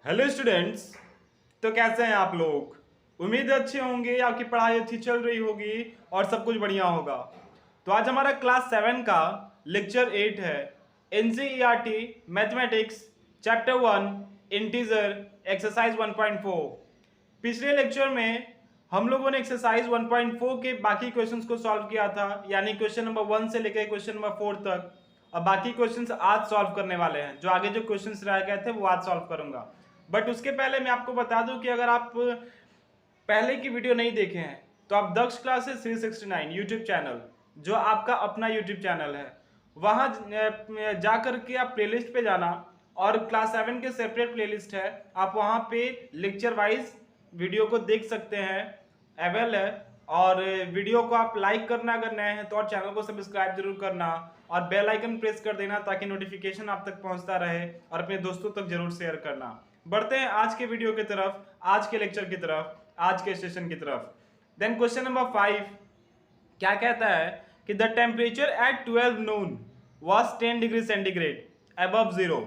Hello students. तो कैसे हैं आप लोग? उम्मीद है अच्छे होंगे, आपकी पढ़ाई अच्छी चल रही होगी और सब कुछ बढ़िया होगा। तो आज हमारा क्लास 7 का लेक्चर 8 है, NCERT mathematics chapter 1 integer exercise 1.4। पिछले लेक्चर में हम लोगों ने एक्सरसाइज 1.4 के बाकी क्वेश्चंस को सॉल्व किया था, यानी क्वेश्चन नंबर 1 से लेकर क्वेश्चन नंबर 4 तक। अब बाकी क्वेश्चंस आज सॉल्व करने वाले हैं, जो आगे जो क्वेश्चंस रह गए थे वो आज सॉल्व करूंगा। बट उसके पहले मैं आपको बता दूं कि अगर आप पहले की वीडियो नहीं देखे हैं तो आप दक्ष क्लासेस 369 यूट्यूब चैनल, जो आपका अपना यूट्यूब चैनल है, वहां जा करके आप प्लेलिस्ट पे जाना और क्लास 7 के सेपरेट प्लेलिस्ट है, आप वहां पे लेक्चर वाइज वीडियो को देख सकते हैं, अवेल है। और वीडियो को आप लाइक करना अगर नए हैं तो, और चैनल को सब्सक्राइब जरूर करना और बेल आइकन प्रेस कर देना ताकि नोटिफिकेशन आप तक पहुंचता रहे, और अपने दोस्तों तक जरूर शेयर करना। बढ़ते हैं आज के वीडियो की तरफ, आज के लेक्चर की तरफ, आज के सेशन की तरफ। देन क्वेश्चन नंबर 5 क्या कहता है कि the temperature at 12 Noon was 10 degree centigrade above zero.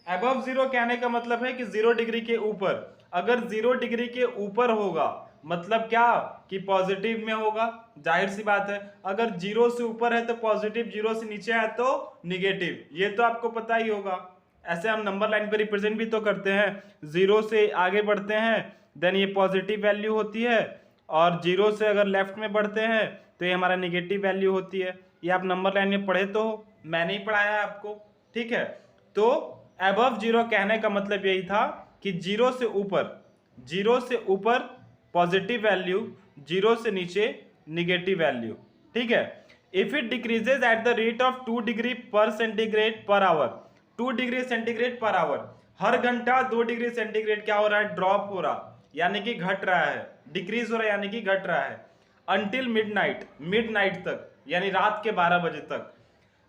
Above zero कहने का मतलब है कि 0 डिग्री के ऊपर। अगर 0 डिग्री के ऊपर होगा मतलब क्या कि पॉजिटिव में होगा, जाहिर सी बात है। अगर 0 से ऊपर है तो पॉजिटिव, 0 से नीचे है तो निगेटिव, ये तो आपको पता ही होगा। ऐसे हम नंबर लाइन पे रिप्रेजेंट भी तो करते हैं, 0 से आगे बढ़ते हैं देन ये पॉजिटिव वैल्यू होती है, और 0 से अगर लेफ्ट में बढ़ते हैं तो ये हमारा निगेटिव वैल्यू होती है। ये आप नंबर लाइन में पढ़े तो हो, मैंने ही पढ़ाया है आपको, ठीक है। तो अबव जीरो कहने का मतलब यही था कि 0 से ऊपर, 0 से ऊपर पॉजिटिव वैल्यू, 0 से नीचे निगेटिव वैल्यू, ठीक है। If it decreases at the rate of 2 degree per centigrade per hour, 2 degree centigrade per hour, हर घंटा 2 डिग्री सेंटीग्रेड क्या हो रहा है, ड्रॉप हो रहा, यानी कि घट रहा है, डिक्रीज हो रहा है यानी कि घट रहा है। अंटिल मिडनाइट, मिडनाइट तक यानी रात के 12 बजे तक,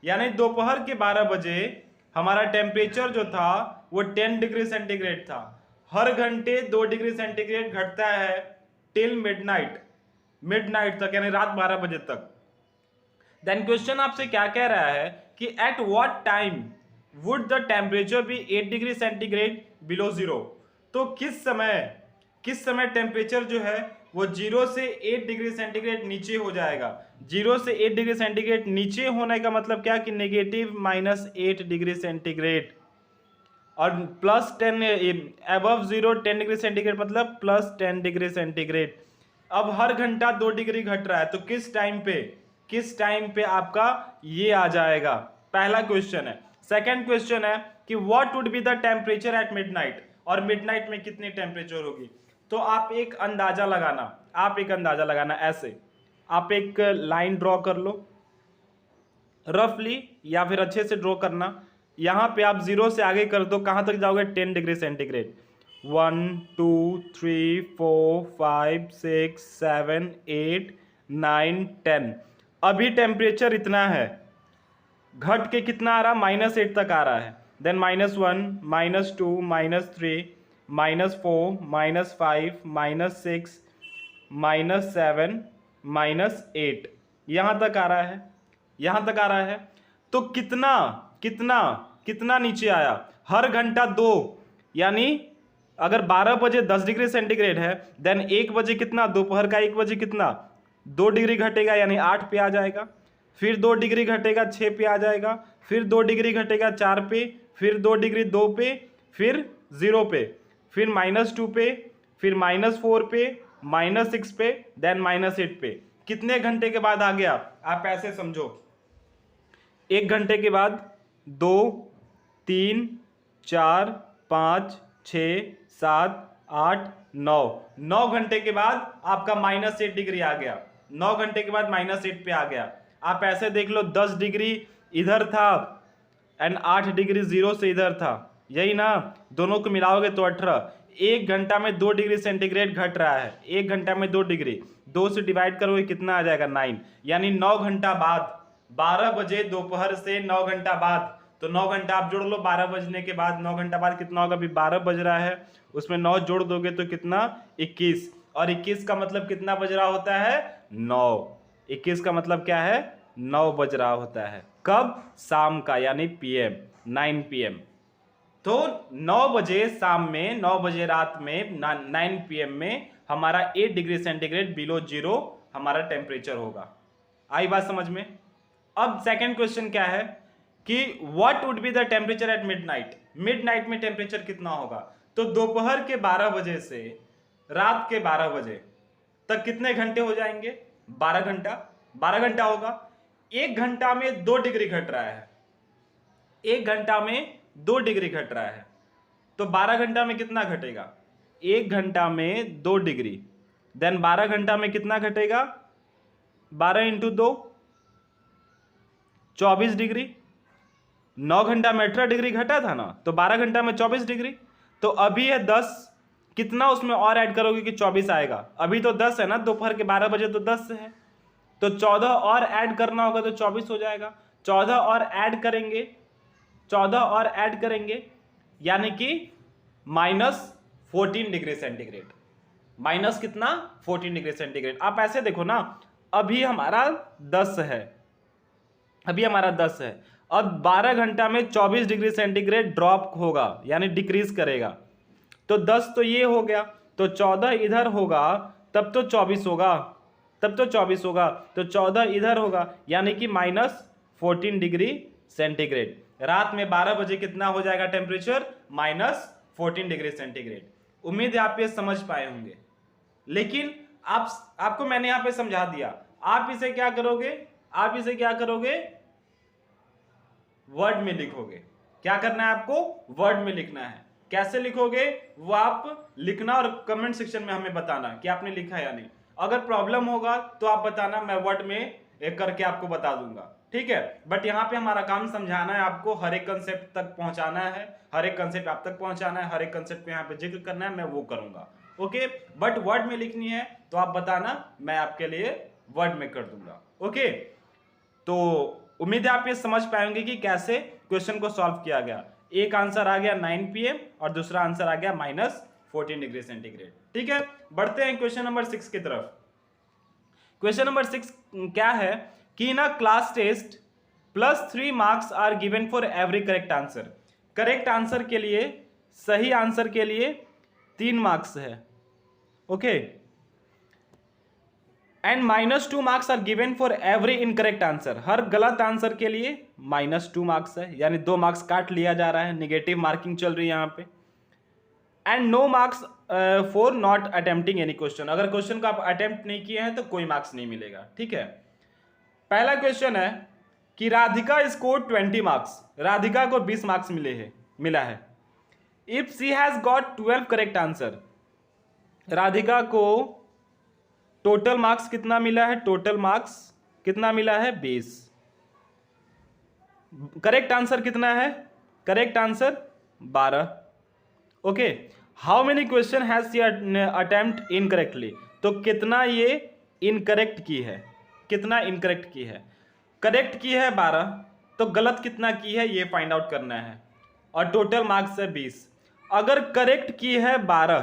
यानी दोपहर के 12 बजे हमारा टेम्परेचर जो था वो 10 डिग्री सेंटीग्रेड था। हर घंटे 2 डिग्री सेंटीग्रेड घटता है टिल मिडनाइट, मिडनाइट तक यानी रात 12 बजे तक। देन क्वेश्चन आपसे क्या कह रहा है कि at what time would the temperature be 8 degree centigrade below zero. तो किस समय टेम्परेचर जो है वो 0 से 8 डिग्री सेंटीग्रेड नीचे हो जाएगा। 0 से 8 डिग्री सेंटीग्रेड नीचे होने का मतलब क्या कि नेगेटिव -8 डिग्री सेंटीग्रेड, और +10 अबव जीरो 10 डिग्री सेंटीग्रेड मतलब +10 डिग्री सेंटीग्रेड। अब हर घंटा 2 डिग्री घट रहा है, तो किस टाइम पे आपका ये आ जाएगा, पहला क्वेश्चन है। सेकंड क्वेश्चन है कि what would be the temperature at midnight, और मिडनाइट में कितनी टेम्परेचर होगी। तो आप एक अंदाजा लगाना, ऐसे आप एक लाइन ड्रॉ कर लो रफली, या फिर अच्छे से ड्रॉ करना। यहां पे आप 0 से आगे कर दो, कहां तक जाओगे, 10 डिग्री सेंटीग्रेड। 1 2 3 4 5 6 7 8 9 10। अभी टेम्परेचर इतना है, घट के कितना आ रहा, -8 तक आ रहा है। देन -1 -2 -3 -4 -5 -6 -7 -8, यहां तक आ रहा है। तो कितना कितना कितना नीचे आया, हर घंटा 2, यानी अगर 12 बजे 10 डिग्री सेंटीग्रेड है, देन 1 बजे कितना, दोपहर का 1 बजे कितना, 2 डिग्री घटेगा यानी 8 पे आ जाएगा। फिर 2 डिग्री घटेगा 6 पे आ जाएगा, फिर 2 डिग्री घटेगा 4 पे, फिर 2 डिग्री 2 पे, फिर 0 पे, फिर -2 पे, फिर -4 पे, -6 पे, देन -8 पे। कितने घंटे के बाद आ गया, आप ऐसे समझो, 1 घंटे के बाद 2 3 4 5 6 7 8 9 घंटे के बाद आपका -8 डिग्री आ गया। 9 घंटे के बाद -8 पे आ गया। आप ऐसे देख लो, 10 डिग्री इधर था एंड 8 डिग्री 0 से इधर था, यही ना, दोनों को मिलाओगे तो 18। 1 घंटा में 2 डिग्री सेंटीग्रेड घट रहा है, 1 घंटा में 2 डिग्री, 2 से डिवाइड करोगे कितना आ जाएगा, 9, यानी 9 घंटा बाद, 12 बजे दोपहर से 9 घंटा बाद। तो 9 घंटा आप जोड़ लो, 12 बजने के बाद 9 घंटा बाद कितना होगा, अभी 12 बज रहा है, उसमें 9 जोड़ दोगे तो कितना, 21, और 21 का मतलब कितना बज रहा होता है, 9। 21 का मतलब क्या है, 9 बज रहा होता है। कब, शाम का, यानी PM, 9 PM। तो 9 बजे शाम में, 9 बजे रात में, 9 PM में हमारा 8 डिग्री सेंटीग्रेड बिलो जीरो हमारा टेम्परेचर होगा। आई बात समझ में? अब सेकंड क्वेश्चन क्या है कि what would be the temperature at midnight. Midnight में टेम्परेचर कितना होगा? तो दोपहर के 12 बजे से रात के 12 बजे तक कितने घंटे हो जाएंगे? 12 घंटा। 12 घंटा होगा। 1 घंटा में 2 डिग्री घट रहा है। 1 घंटा में 2 डिग्री घट रहा है, तो 12 घंटा में कितना घटेगा? 1 घंटा में 2 डिग्री, देन 12 घंटा में कितना घटेगा? 12 इंटू 2 24 डिग्री। 9 घंटा में 18 डिग्री घटा था ना, तो 12 घंटा में 24 डिग्री। तो अभी है 10, कितना उसमें और ऐड करोगे कि 24 आएगा? अभी तो 10 है ना, दोपहर के 12 बजे तो 10 है, तो 14 और ऐड करना होगा तो 24 हो जाएगा। 14 और ऐड करेंगे, 14 और ऐड करेंगे, यानी कि -14 डिग्री सेंटीग्रेड। माइनस कितना? 14 डिग्री सेंटीग्रेड। आप ऐसे देखो ना, अभी हमारा 10 है, अभी हमारा 10 है, अब 12 घंटा में 24 डिग्री सेंटीग्रेड ड्रॉप होगा, यानी डिक्रीज करेगा। तो 10 तो ये हो गया, तो 14 इधर होगा, तब तो 24 होगा, तब तो 24 होगा, तो 14 इधर होगा, यानी कि -14 डिग्री सेंटीग्रेड। रात में 12 बजे कितना हो जाएगा टेम्परेचर? -14 degree centigrade. उम्मीद है आप ये समझ पाए होंगे। लेकिन आपको मैंने यहां पे समझा दिया। आप इसे क्या करोगे? आप इसे क्या करोगे? वर्ड में लिखोगे। क्या करना है आपको? वर्ड में लिखना है। कैसे लिखोगे वो आप लिखना और कमेंट सेक्शन में हमें बताना कि आपने लिखा या नहीं। अगर प्रॉब्लम होगा तो आप बताना, मैं वर्ड में एक करके आपको बता दूंगा, ठीक है। बट यहाँ पे हमारा काम समझाना है आपको, हर एक कंसेप्ट तक पहुंचाना है, हर एक कंसेप्ट आप तक पहुंचाना है, हर एक कंसेप्ट को यहाँ पे जिक्र करना है, मैं वो करूंगा, ओके। बट वर्ड में लिखनी है तो आप बताना, मैं आपके लिए वर्ड में कर दूंगा, ओके। तो उम्मीद है आप ये समझ पाएंगे कि कैसे क्वेश्चन को सॉल्व किया गया। एक आंसर आ गया 9 PM और दूसरा आंसर आ गया -14 डिग्री सेंटीग्रेड, ठीक है। बढ़ते हैं क्वेश्चन नंबर 6 की तरफ। क्वेश्चन नंबर 6 क्या है कि in a class test +3 marks are given for every correct answer. Correct answer के लिए, सही आंसर के लिए 3 मार्क्स है, okay. And -2 marks are given for every incorrect answer. हर गलत आंसर के लिए -2 मार्क्स है, यानी 2 मार्क्स काट लिया जा रहा है, निगेटिव मार्किंग चल रही है यहाँ पे। And no marks for not attempting any question. अगर क्वेश्चन को आप अटेम्प्ट नहीं किए हैं तो कोई मार्क्स नहीं मिलेगा, ठीक है। पहला क्वेश्चन है कि राधिका स्कोर 20 मार्क्स। राधिका को 20 मार्क्स मिला है। If she has got 12 correct answer, Radhika को टोटल मार्क्स कितना मिला है? टोटल मार्क्स कितना मिला है? 20। करेक्ट आंसर कितना है? Correct answer 12, okay. How many question has she attempt incorrectly. तो कितना ये इनकरेक्ट की है? कितना इनकरेक्ट की है? करेक्ट की है 12, तो गलत कितना की है ये फाइंड आउट करना है। और टोटल मार्क्स है 20। अगर करेक्ट की है 12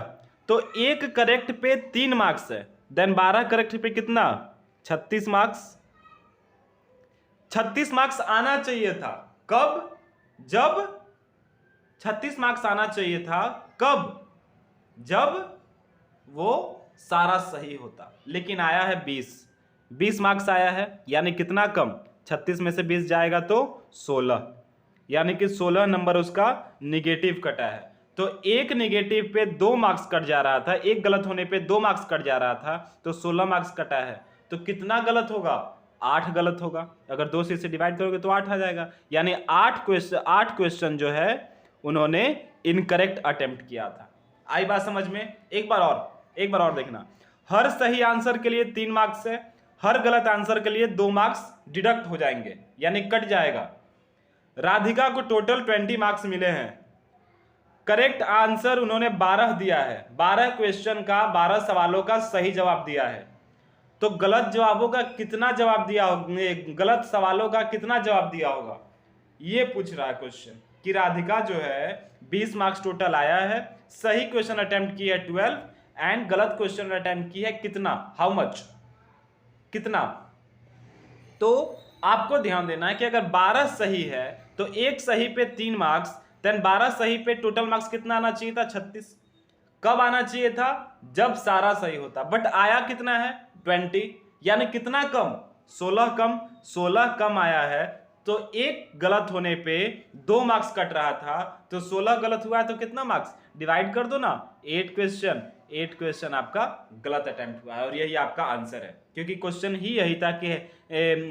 तो एक करेक्ट पे 3 मार्क्स है, देन 12 करेक्ट पे कितना? 36 मार्क्स। 36 मार्क्स आना चाहिए था। कब? जब 36 मार्क्स आना चाहिए था कब? जब वो सारा सही होता, लेकिन आया है 20 मार्क्स आया है, यानी कितना कम? 36 में से 20 जाएगा तो 16, यानी कि 16 नंबर उसका निगेटिव कटा है। तो एक निगेटिव पे 2 मार्क्स कट जा रहा था, एक गलत होने पे 2 मार्क्स कट जा रहा था, तो 16 मार्क्स कटा है। तो कितना गलत होगा? 8 गलत होगा। अगर 2 से डिवाइड करोगे तो 8 आ जाएगा, यानी 8 क्वेश्चन जो है उन्होंने इनकरेक्ट अटेम्प्ट किया था। आई बात समझ में? एक बार और देखना। हर सही आंसर के लिए 3 मार्क्स है, हर गलत आंसर के लिए 2 मार्क्स डिडक्ट हो जाएंगे, यानी कट जाएगा। राधिका को टोटल 20 मार्क्स मिले हैं। करेक्ट आंसर उन्होंने 12 दिया है, 12 क्वेश्चन का, 12 सवालों का सही जवाब दिया है। तो गलत जवाबों का कितना जवाब दिया होगा? गलत सवालों का कितना जवाब दिया होगा ये पूछ रहा है क्वेश्चन। कि राधिका जो है 20 मार्क्स टोटल आया है, सही क्वेश्चन अटेम्प्ट की है 12 एंड गलत क्वेश्चन अटेम्प्ट की है कितना? How much? कितना? तो आपको ध्यान देना है कि अगर 12 सही है तो एक सही पे 3 मार्क्स, देन 12 सही पे टोटल मार्क्स कितना आना चाहिए था? 36। कब आना चाहिए था? जब सारा सही होता, बट आया कितना है? 20, यानी कितना कम? 16 कम। 16 कम आया है, तो एक गलत होने पे 2 मार्क्स कट रहा था, तो 16 गलत हुआ है तो कितना मार्क्स? डिवाइड कर दो ना, 8 क्वेश्चन। 8 क्वेश्चन आपका गलत अटेम्प्ट हुआ है, और यही आपका आंसर है, क्योंकि क्वेश्चन ही यही था कि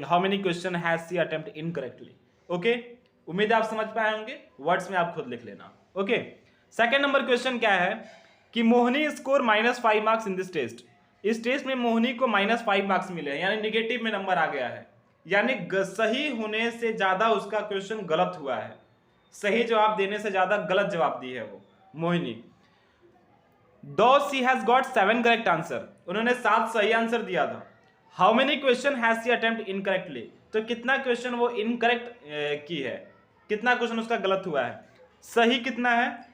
how many question has she attempt incorrectly. Okay, उम्मीद है आप समझ पाए होंगे, वर्ड्स में आप खुद लिख लेना। ओके, सेकेंड नंबर क्वेश्चन क्या है कि Mohini score -5 marks in this test. इस टेस्ट में मोहिनी को -5 मार्क्स मिले हैं, यानी निगेटिव में नंबर आ गया है, यानी सही होने से ज्यादा उसका क्वेश्चन गलत हुआ है, सही जवाब देने से ज्यादा गलत जवाब दी है वो मोहिनी। दो she has got 7 correct answer, उन्होंने 7 सही आंसर दिया था। How many question has she attempt incorrectly, तो कितना क्वेश्चन वो इनकरेक्ट की है, कितना क्वेश्चन उसका गलत हुआ है। सही कितना है?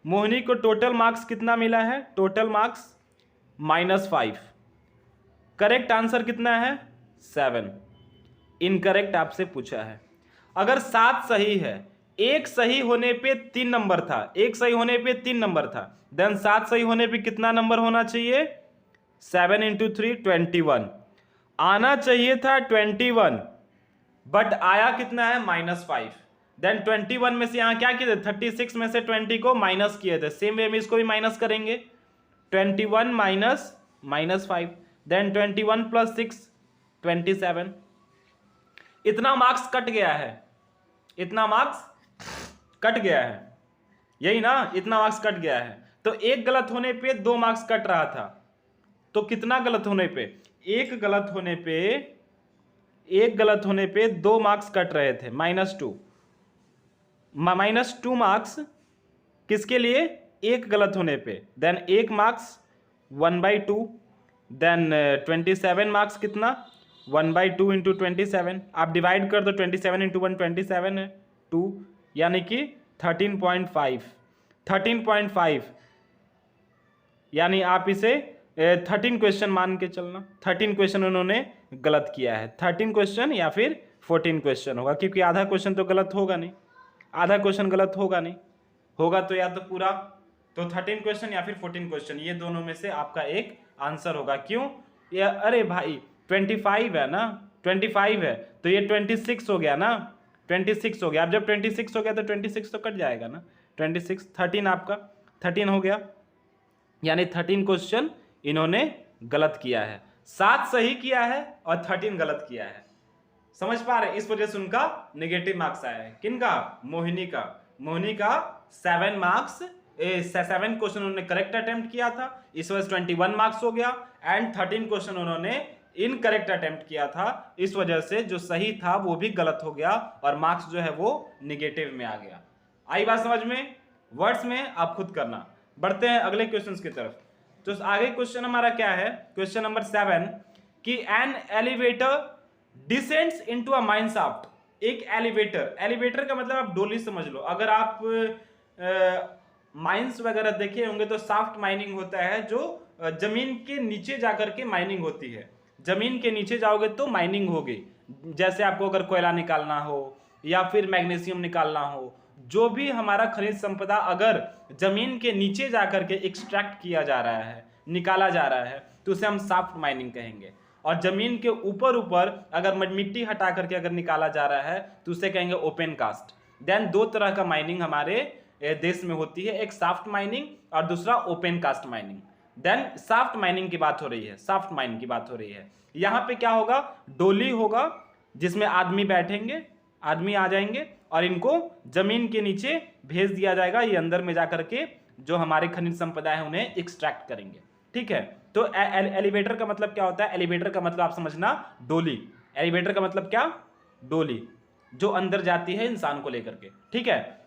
मोहिनी को टोटल मार्क्स कितना मिला है? Total marks -5। करेक्ट आंसर कितना है? 7। इनकरेक्ट आपसे पूछा है। अगर 7 सही है, एक सही होने पे 3 नंबर था, एक सही होने पे 3 नंबर था, देन 7 सही होने पे कितना नंबर होना चाहिए? 7 × 3 21। आना चाहिए था 21, बट आया कितना है? -5। देन 21 में से यहाँ क्या किए थे? 36 में से 20 को माइनस किए थे, सेम वे में इसको भी माइनस करेंगे। 21 माइनस -5, देन 21 + 6 27। इतना मार्क्स कट गया है, इतना मार्क्स कट गया है, यही ना, इतना मार्क्स कट गया है। तो एक गलत होने पे 2 मार्क्स कट रहा था, तो कितना गलत होने पे? एक गलत होने पे 2 मार्क्स कट रहे थे, -2। -2 मार्क्स किसके लिए? एक गलत होने पे। देन 1 मार्क्स 1/2, देन 27 मार्क्स कितना? 1/2 × 27। आप डिवाइड कर दो, 27 × 1 27 है, 2, यानी कि 13.5। 13.5 यानी आप इसे 13 क्वेश्चन मान के चलना। 13 क्वेश्चन उन्होंने गलत किया है, 13 क्वेश्चन या फिर 14 क्वेश्चन होगा, क्योंकि आधा क्वेश्चन तो गलत होगा नहीं, आधा क्वेश्चन गलत होगा नहीं, होगा तो या तो पूरा, तो 13 क्वेश्चन या फिर 14 क्वेश्चन, ये दोनों में से आपका एक आंसर होगा। क्यों? या अरे भाई 25 है ना, 25 है तो ये 26 हो गया ना, 26 हो गया। अब जब 26 हो गया तो 26 तो कट जाएगा ना, 26 13 आपका 13 हो गया, यानी 13 क्वेश्चन इन्होंने गलत किया है, 7 सही किया है और 13 गलत किया है। समझ पा रहे? इस वजह से उनका नेगेटिव मार्क्स आया है। किनका? मोहिनी का। मोहिनी का 7 मार्क्स, 7 क्वेश्चन उन्होंने करेक्ट अटेम्प्ट किया था, इस वजह से 21 मार्क्स हो गया, एंड 13 क्वेश्चन उन्होंने इनकरेक्ट अटेम्प्ट किया था, इस वजह से जो सही था वो भी गलत हो गया और मार्क्स जो है वो निगेटिव में आ गया। आई बात समझ में? वर्ड्स में आप खुद करना। बढ़ते हैं अगले क्वेश्चन की तरफ। तो आगे क्वेश्चन हमारा क्या है? क्वेश्चन नंबर 7 कि an elevator descends into a mine shaft. एक एलिवेटर, एलिवेटर का मतलब आप डोली समझ लो। अगर आप माइंस वगैरह देखे होंगे तो शाफ्ट माइनिंग होता है, जो जमीन के नीचे जाकर के माइनिंग होती है। जमीन के नीचे जाओगे तो माइनिंग होगी, जैसे आपको अगर कोयला निकालना हो या फिर मैग्नीशियम निकालना हो, जो भी हमारा खनिज संपदा अगर जमीन के नीचे जाकर के एक्सट्रैक्ट किया जा रहा है, निकाला जा रहा है, तो उसे हम शाफ्ट माइनिंग कहेंगे। और जमीन के ऊपर अगर मिट्टी हटा करके अगर निकाला जा रहा है तो उसे कहेंगे ओपन कास्ट। देन 2 तरह का माइनिंग हमारे देश में होती है, एक शाफ्ट माइनिंग और दूसरा open cast mining. Then shaft mining की बात हो रही है, शाफ्ट माइनिंग की बात हो रही है। यहाँ पे क्या होगा? डोली होगा जिसमें आदमी बैठेंगे, आदमी आ जाएंगे और इनको जमीन के नीचे भेज दिया जाएगा, ये अंदर में जाकर के जो हमारे खनिज संपदा है उन्हें एक्सट्रैक्ट करेंगे। ठीक है, तो एलिवेटर का मतलब क्या होता है? एलिवेटर का मतलब आप समझना डोली। एलिवेटर का मतलब क्या? डोली, जो अंदर जाती है इंसान को लेकर के। ठीक है,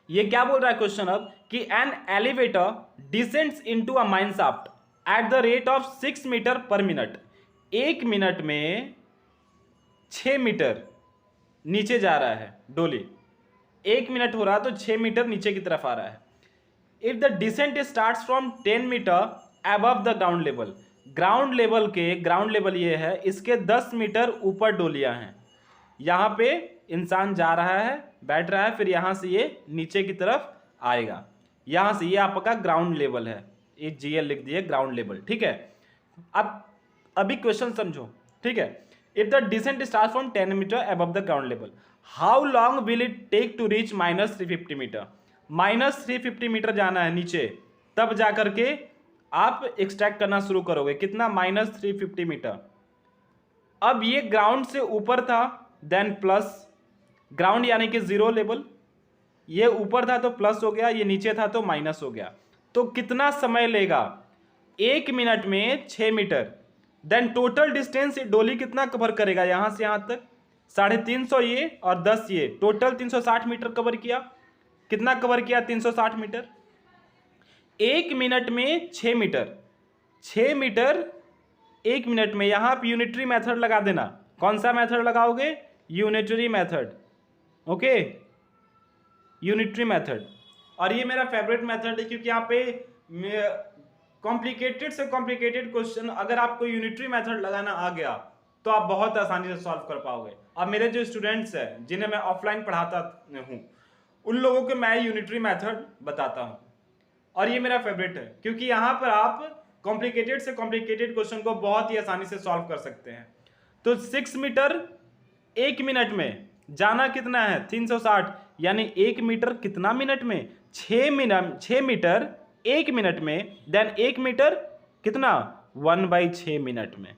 ये क्या बोल रहा है क्वेश्चन अब कि an elevator descends into a mine shaft at the rate of 6 metre per minute. 1 minute में 6 मीटर नीचे जा रहा है डोली। 1 मिनट हो रहा तो 6 मीटर नीचे की तरफ आ रहा है। If the descent starts from 10 metre above the ground level. Ground level ये है, इसके 10 मीटर ऊपर डोलियां हैं। यहाँ पे इंसान जा रहा है, बैठ रहा है, फिर यहाँ से ये नीचे की तरफ आएगा, यहाँ से ये आपका ग्राउंड लेवल है, ये GL लिख दिए ग्राउंड लेवल, ठीक है। अब अभी क्वेश्चन समझो, ठीक है। If the descent start from 10 metre above the ground level, how long will it take to reach -350 metre. -350 metre जाना है नीचे, तब जा करके आप एक्सट्रैक्ट करना शुरू करोगे। कितना? -350 मीटर। अब ये ग्राउंड से ऊपर था, देन प्लस, ग्राउंड यानी कि 0 लेवल, ये ऊपर था तो प्लस हो गया, ये नीचे था तो माइनस हो गया। तो कितना समय लेगा? 1 मिनट में 6 मीटर। देन टोटल डिस्टेंस डोली कितना कवर करेगा? यहां से यहां तक 350 ये और 10 ये, टोटल 360 मीटर कवर किया। कितना कवर किया? 360 मीटर। 1 मिनट में 6 मीटर, 6 मीटर 1 मिनट में। यहां आप यूनिटरी मेथड लगा देना। कौन सा मेथड लगाओगे? Unitary method, okay, unitary method. और ये मेरा फेवरेट मेथड है, क्योंकि यहाँ पे कॉम्प्लिकेटेड से कॉम्प्लिकेटेड क्वेश्चन अगर आपको यूनिटरी मेथड लगाना आ गया तो आप बहुत आसानी से सॉल्व कर पाओगे। अब मेरे जो स्टूडेंट्स हैं जिन्हें मैं ऑफलाइन पढ़ाता हूँ, उन लोगों को मैं यूनिटरी मेथड बताता हूँ, और ये मेरा फेवरेट है, क्योंकि यहाँ पर आप कॉम्प्लिकेटेड से कॉम्प्लिकेटेड क्वेश्चन को बहुत ही आसानी से सॉल्व कर सकते हैं। तो 6 मीटर 1 मिनट में जाना कितना है? 360, यानी 1 मीटर कितना मिनट में? 6 मीटर 1 मिनट में। देन 1 मीटर कितना? 1/6 मिनट में,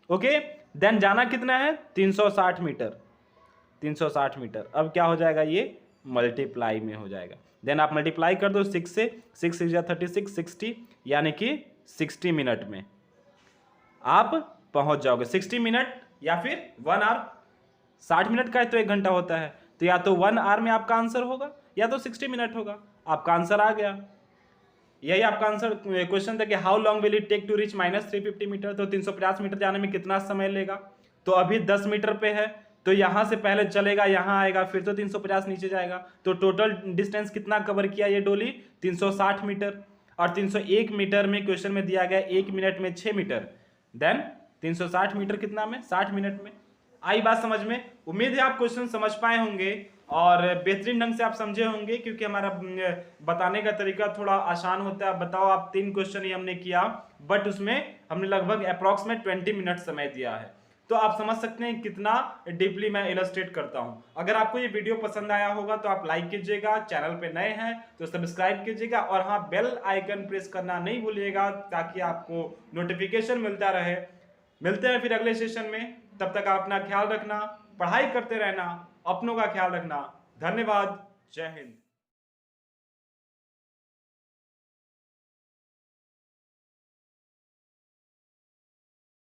ओके। देन जाना कितना है? 360 मीटर, 360 मीटर। अब क्या हो जाएगा? ये मल्टीप्लाई में हो जाएगा। देन आप मल्टीप्लाई कर दो 6 से, 6 6 36, 60, यानी कि 60 मिनट में आप पहुंच जाओगे। 60 मिनट या फिर 1 आवर, 60 मिनट का है तो 1 घंटा होता है, तो या तो 1 आवर में आपका आंसर होगा या तो 60 मिनट होगा। आपका आंसर आ गया। यही आपका आंसर क्वेश्चन था कि how long will it take to reach -350 metre. तो 350 मीटर जाने में कितना समय लेगा? तो अभी 10 मीटर पे है, तो यहां से पहले चलेगा, यहां आएगा, फिर तो 350 नीचे जाएगा। तो टोटल डिस्टेंस कितना कवर किया ये डोली? 360 मीटर। और 301 मीटर में क्वेश्चन में दिया गया 1 मिनट में 6 मीटर। देन 360 मीटर कितना में? 60 मिनट में। आई बात समझ में? उम्मीद है आप क्वेश्चन समझ पाए होंगे और बेहतरीन ढंग से आप समझे होंगे, क्योंकि हमारा बताने का तरीका थोड़ा आसान होता है। बताओ आप 3 क्वेश्चन ही हमने किया, बट उसमें हमने लगभग अप्रॉक्सीमेट 20 मिनट समय दिया है। तो आप समझ सकते हैं कितना डीपली मैं इलस्ट्रेट करता हूं। अगर आपको ये वीडियो पसंद आया होगा तो आप लाइक कीजिएगा, चैनल पे नए हैं तो सब्सक्राइब कीजिएगा, और हाँ, बेल आइकन प्रेस करना नहीं भूलिएगा ताकि आपको नोटिफिकेशन मिलता रहे। मिलते हैं फिर अगले सेशन में। तब तक आप अपना ख्याल रखना, पढ़ाई करते रहना, अपनों का ख्याल रखना। धन्यवाद। जय हिंद।